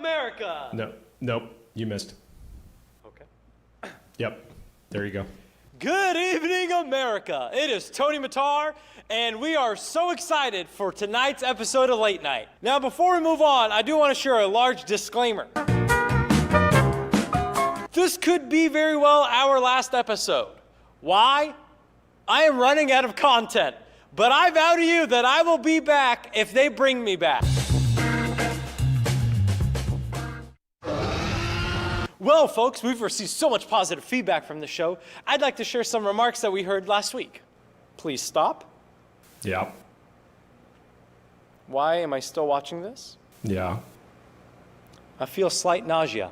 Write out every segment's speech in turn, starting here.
America! No, nope, you missed. Okay. Yep, there you go. Good evening, America. It is Tony Mattar, and we are so excited for tonight's episode of Late Night. Now, before we move on, I do want to share a large disclaimer. This could be very well our last episode. Why? I am running out of content, but I vow to you that I will be back if they bring me back. Well, folks, we've received so much positive feedback from the show. I'd like to share some remarks that we heard last week. Please stop. Yeah. Why am I still watching this? Yeah. I feel slight nausea.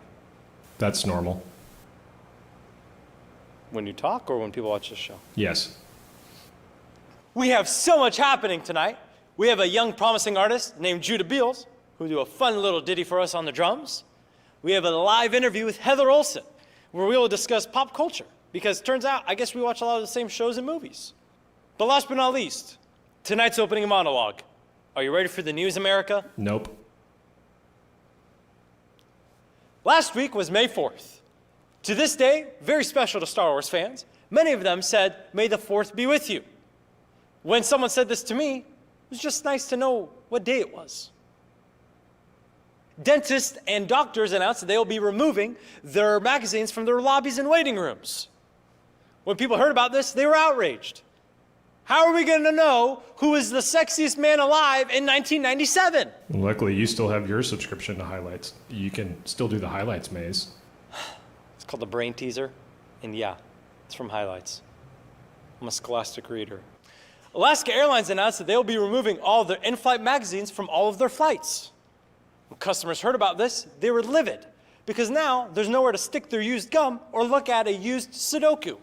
That's normal. When you talk or when people watch this show? Yes. We have so much happening tonight. We have a young promising artist named Judah Beals, who do a fun little ditty for us on the drums. We have a live interview with Heather Olsen, where we will discuss pop culture, because it turns out, I guess we watch a lot of the same shows and movies. But last but not least, tonight's opening monologue. Are you ready for the news, America? Nope. Last week was May 4th. To this day, very special to Star Wars fans. Many of them said, "May the 4th be with you." When someone said this to me, it was just nice to know what day it was. Dentists and doctors announced that they will be removing their magazines from their lobbies and waiting rooms. When people heard about this, they were outraged. How are we going to know who is the sexiest man alive in 1997? Luckily, you still have your subscription to highlights. You can still do the highlights maze. It's called the Brain Teaser, and yeah, it's from Highlights. I'm a scholastic reader. Alaska Airlines announced that they will be removing all of their in-flight magazines from all of their flights. When customers heard about this, they were livid, because now there's nowhere to stick their used gum or look at a used Sudoku.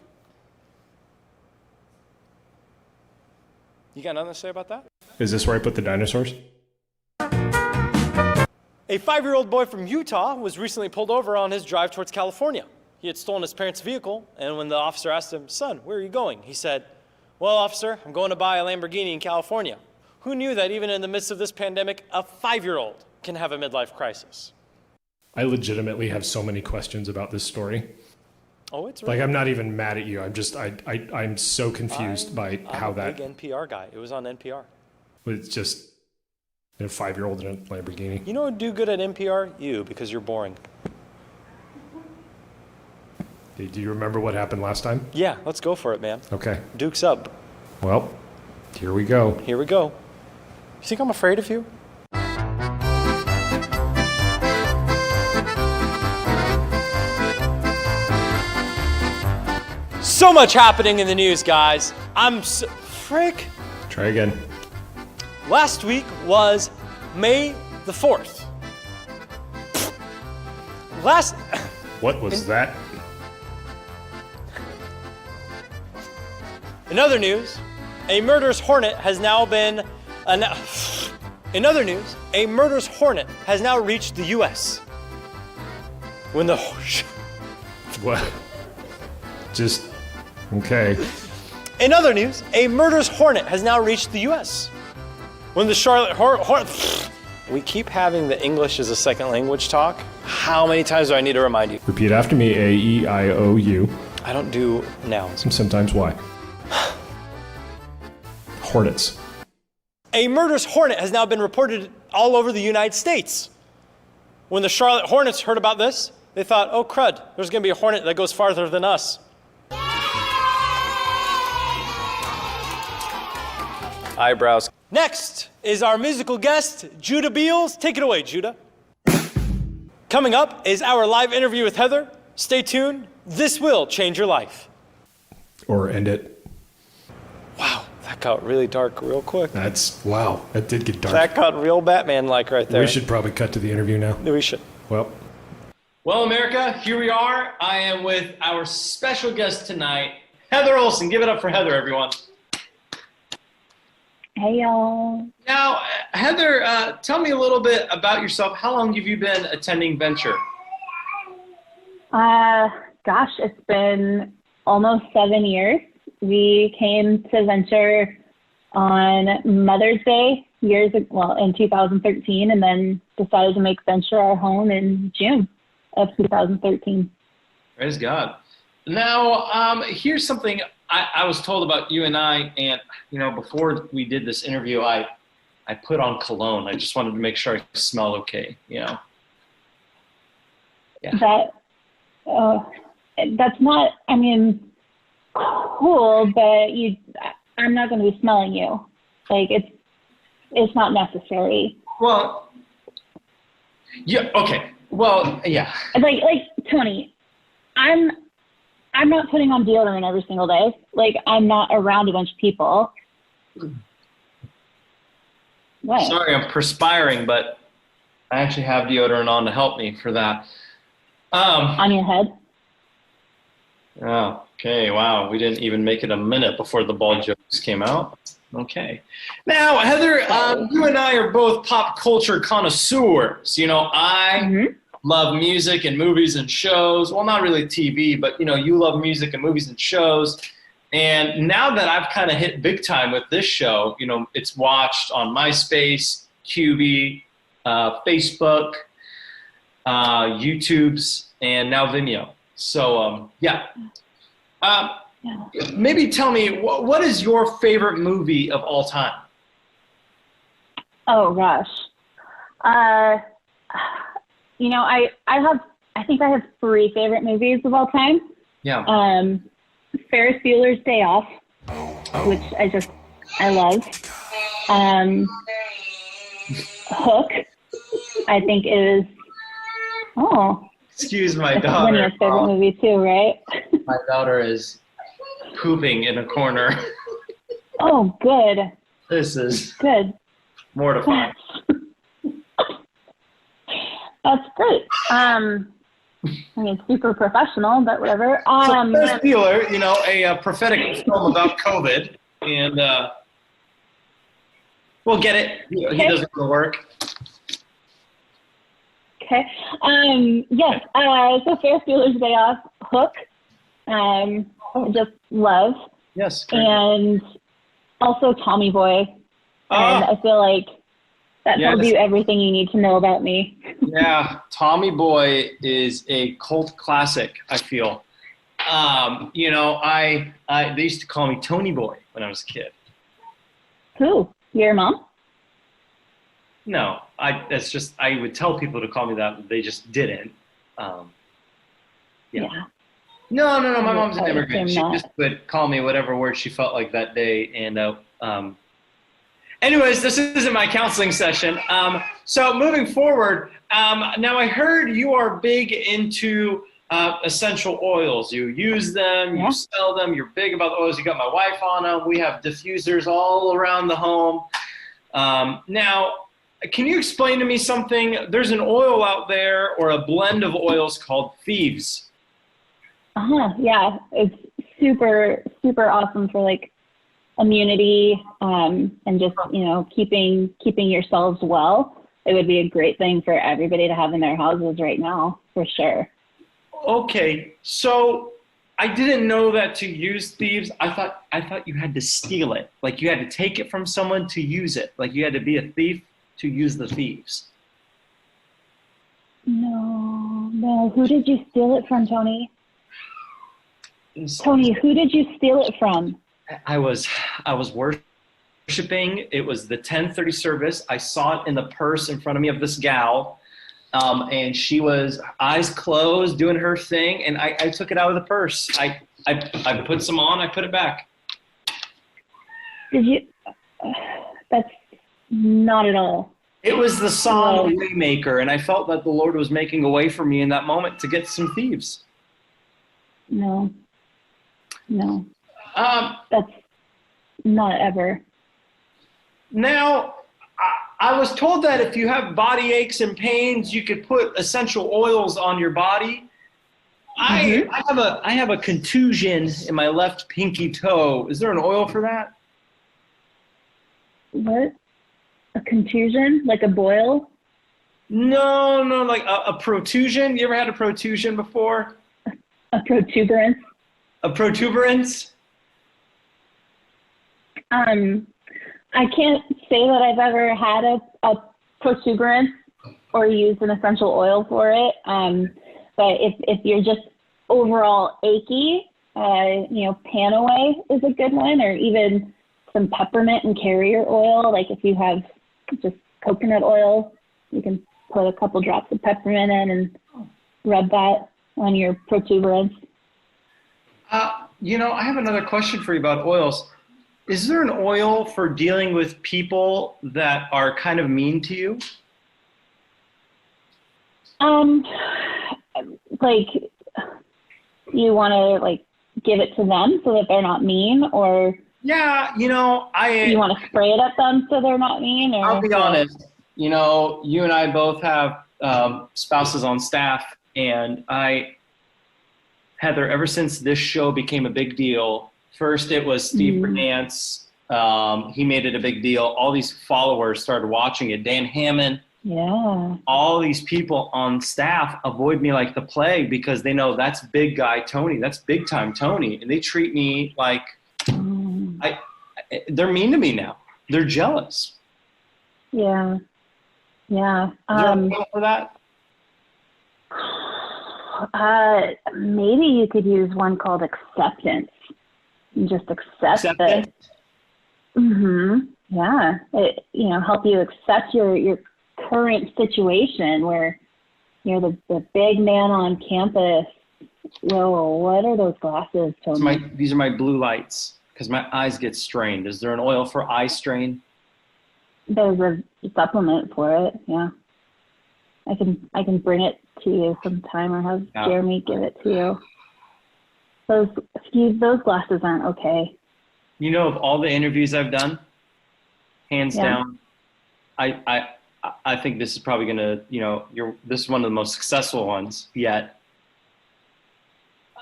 You got nothing to say about that? Is this where I put the dinosaurs? A 5-year-old boy from Utah was recently pulled over on his drive towards California. He had stolen his parents' vehicle, and when the officer asked him, "Son, where are you going?" he said, "Well, officer, I'm going to buy a Lamborghini in California." Who knew that even in the midst of this pandemic, a 5-year-old can have a midlife crisis? I legitimately have so many questions about this story. Oh, it's really Like, I'm not even mad at you. I'm so confused by how I'm a that, big NPR guy. It was on NPR. it's just a 5-year-old in a Lamborghini. You know what would do good at NPR? You, because you're boring. Hey, do you remember what happened last time? Yeah, let's go for it, man. Okay. Duke's up. Well, here we go. Here we go. You think I'm afraid of you? So much happening in the news, guys. Frick. Try again. Last week was May the 4th. What was that? In other news, a murderous hornet has now been In other news, a murderous hornet has now reached the U.S. When the What? Just okay. In other news, a murderous hornet has now reached the U.S. When the Charlotte We keep having the English as a second language talk. How many times do I need to remind you? Repeat after me. A-E-I-O-U. I don't do nouns. And sometimes Y. Hornets. A murderous hornet has now been reported all over the United States. When the Charlotte Hornets heard about this, they thought, oh crud, there's going to be a hornet that goes farther than us. Eyebrows. Next is our musical guest, Judah Beals. Take it away, Judah. Coming up is our live interview with Heather. Stay tuned. This will change your life. Or end it. Wow, that got really dark real quick. Wow, that did get dark. That got real Batman-like right there. We should probably cut to the interview now. We should. Well, America, here we are. I am with our special guest tonight, Heather Olsen. Give it up for Heather, everyone. Hey, y'all. Now, Heather, tell me a little bit about yourself. How long have you been attending Venture? Gosh, it's been almost 7 years. We came to Venture on Mother's Day in 2013, and then decided to make Venture our home in June of 2013. Praise God. Now, here's something I was told about you and I, and before we did this interview, I put on cologne. I just wanted to make sure I smell okay. Yeah. That's not. I mean, cool, but I'm not going to be smelling you. Like it's not necessary. Well, yeah. Okay. Well, yeah. Like Tony, I'm not putting on deodorant every single day. Like, I'm not around a bunch of people. What? Sorry, I'm perspiring, but I actually have deodorant on to help me for that. On your head? Oh, okay. Wow. We didn't even make it a minute before the ball jokes came out. Okay. Now, Heather, you and I are both pop culture connoisseurs. I love music and movies and shows. Well, not really TV, but, you love music and movies and shows. And now that I've kind of hit big time with this show, it's watched on MySpace, QB, Facebook, YouTube's, and now Vimeo. So, yeah. Maybe tell me, what is your favorite movie of all time? Oh, gosh. I think I have 3 favorite movies of all time. Yeah. Ferris Bueller's Day Off, which I love. Hook, I think is, Excuse my it's daughter. Lydia's favorite movie too, right? My daughter is pooping in a corner. Oh, good. This is Good. mortifying. That's great. Super professional, but whatever. Ferris Bueller, a prophetic film about COVID, and we'll get it. He doesn't go to work. Okay. Yes. So Ferris Bueller's Day Off, Hook. Just love. Yes. Great. And also Tommy Boy. And I feel like that tells you everything you need to know about me. Yeah, Tommy Boy is a cult classic, I feel. They used to call me Tony Boy when I was a kid. Who? Your mom? No, I would tell people to call me that, but they just didn't. Yeah. No, my mom's an immigrant. She just would call me whatever word she felt like that day. And anyways, this isn't my counseling session. So moving forward, now I heard you are big into essential oils. You use them, you sell them, you're big about the oils. You got my wife on them. We have diffusers all around the home. Now, can you explain to me something? There's an oil out there or a blend of oils called Thieves. Yeah, it's super, super awesome for like immunity and just, keeping yourselves well. It would be a great thing for everybody to have in their houses right now, for sure. Okay, so I didn't know that to use Thieves. I thought you had to steal it. Like you had to take it from someone to use it. Like you had to be a thief to use the Thieves. No. Who did you steal it from, Tony? Tony, who did you steal it from? I was worshiping. It was the 10:30 service. I saw it in the purse in front of me of this gal. And she was eyes closed doing her thing. And I took it out of the purse. I put some on, I put it back. Did you? That's not at all. It was the song Waymaker. And I felt that the Lord was making a way for me in that moment to get some thieves. No. That's not ever. Now, I was told that if you have body aches and pains, you could put essential oils on your body. I have a contusion in my left pinky toe. Is there an oil for that? What? A contusion? Like a boil? No, like a protrusion. You ever had a protrusion before? A protuberance? A protuberance? I can't say that I've ever had a protuberance or used an essential oil for it. But if you're just overall achy, Panaway is a good one, or even some peppermint and carrier oil. Like if you have just coconut oil, you can put a couple drops of peppermint in and rub that on your protuberance. I have another question for you about oils. Is there an oil for dealing with people that are kind of mean to you? Like you want to like give it to them so that they're not mean, or Yeah, you want to spray it at them so they're not mean? Or I'll be honest. You and I both have spouses on staff, and Heather, ever since this show became a big deal, first it was Steve Bernance. He made it a big deal. All these followers started watching it. Dan Hammond. Yeah. All these people on staff avoid me like the plague because they know that's big guy Tony. That's big time Tony. And they treat me like they're mean to me now. They're jealous. Yeah. Yeah. Is there a oil for that? Maybe you could use one called acceptance. And just accept it. Yeah. It, help you accept your current situation where you're the big man on campus. Whoa, what are those glasses, Tony? These are my blue lights because my eyes get strained. Is there an oil for eye strain? There's a supplement for it. Yeah. I can bring it to you sometime or have Jeremy give it to you. Those glasses aren't okay. Of all the interviews I've done, hands down, I think this is probably gonna, this is one of the most successful ones yet.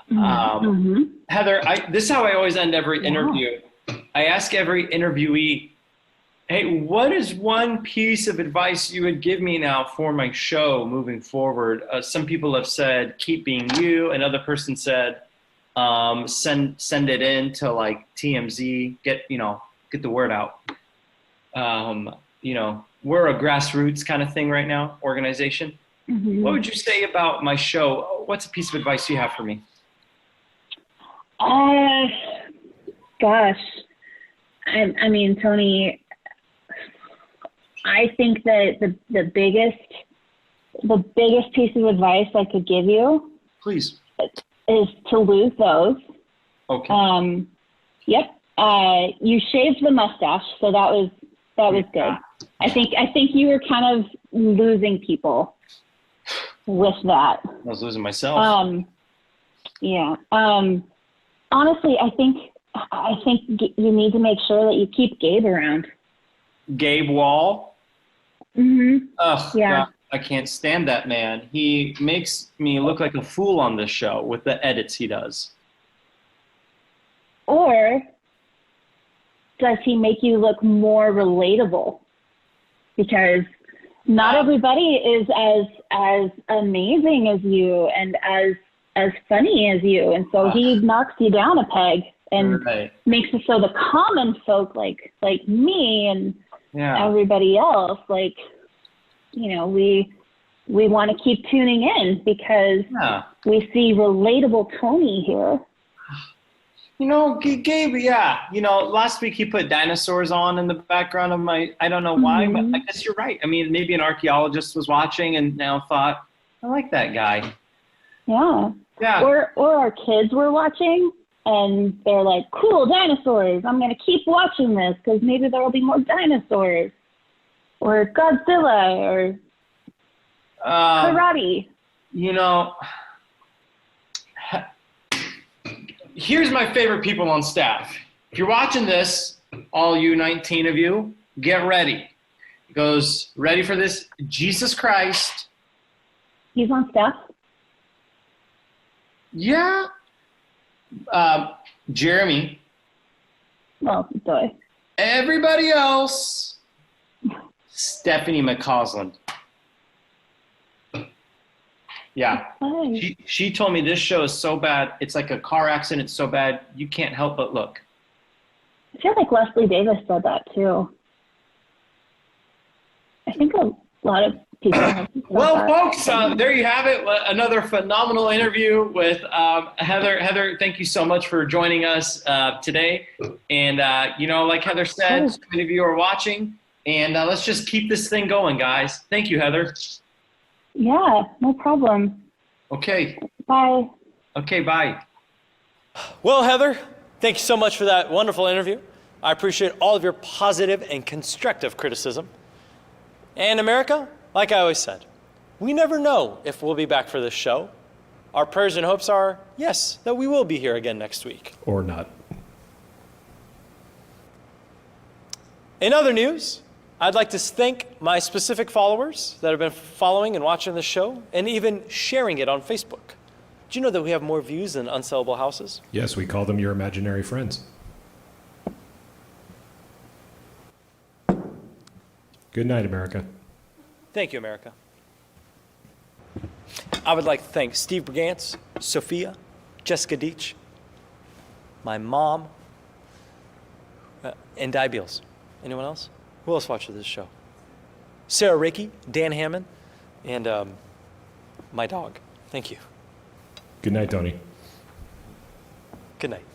Heather, this is how I always end every interview. I ask every interviewee, hey, what is one piece of advice you would give me now for my show moving forward? Some people have said, keep being you. Another person said, send it in to like TMZ, get the word out. We're a grassroots kind of thing right now, organization. What would you say about my show? What's a piece of advice you have for me? Gosh, I mean, Tony, I think that the biggest piece of advice I could give you, please, is to lose those. Okay. Yep. You shaved the mustache, so that was good. I think you were kind of losing people with that. I was losing myself. Yeah. Honestly, I think you need to make sure that you keep Gabe around. Gabe Wall? Ugh, yeah. God, I can't stand that man. He makes me look like a fool on this show with the edits he does. Or does he make you look more relatable? Because not everybody is as amazing as you and as funny as you. And so he knocks you down a peg and makes it so the common folk like me and everybody else, we want to keep tuning in because we see relatable Tony here. Gabe, last week he put dinosaurs on in the background of I don't know why, but I guess you're right. I mean, maybe an archaeologist was watching and now thought, I like that guy. Yeah. Yeah. Or our kids were watching and they're like, cool, dinosaurs. I'm going to keep watching this because maybe there will be more dinosaurs. Or Godzilla or karate. Here's my favorite people on staff. If you're watching this, all you 19 of you, get ready. It goes, ready for this? Jesus Christ. He's on staff? Yeah. Jeremy. Well, duh. Everybody else. Stephanie McCausland. Yeah. Hi. She told me this show is so bad. It's like a car accident. It's so bad. You can't help but look. I feel like Leslie Davis said that too. I think a lot of people have thought Well, that. folks, there you have it. Another phenomenal interview with Heather. Heather, thank you so much for joining us today. And, like Heather said, so many of you are watching. And let's just keep this thing going, guys. Thank you, Heather. Yeah, no problem. Okay. Bye. Okay, bye. Well, Heather, thank you so much for that wonderful interview. I appreciate all of your positive and constructive criticism. And America, like I always said, we never know if we'll be back for this show. Our prayers and hopes are, yes, that we will be here again next week. Or not. In other news, I'd like to thank my specific followers that have been following and watching this show and even sharing it on Facebook. Do you know that we have more views than unsellable houses? Yes, we call them your imaginary friends. Good night, America. Thank you, America. I would like to thank Steve Brigance, Sophia, Jessica Deach, my mom, and Di Beals. Anyone else? Who else watches this show? Sarah Rickey, Dan Hammond, and my dog. Thank you. Good night, Tony. Good night.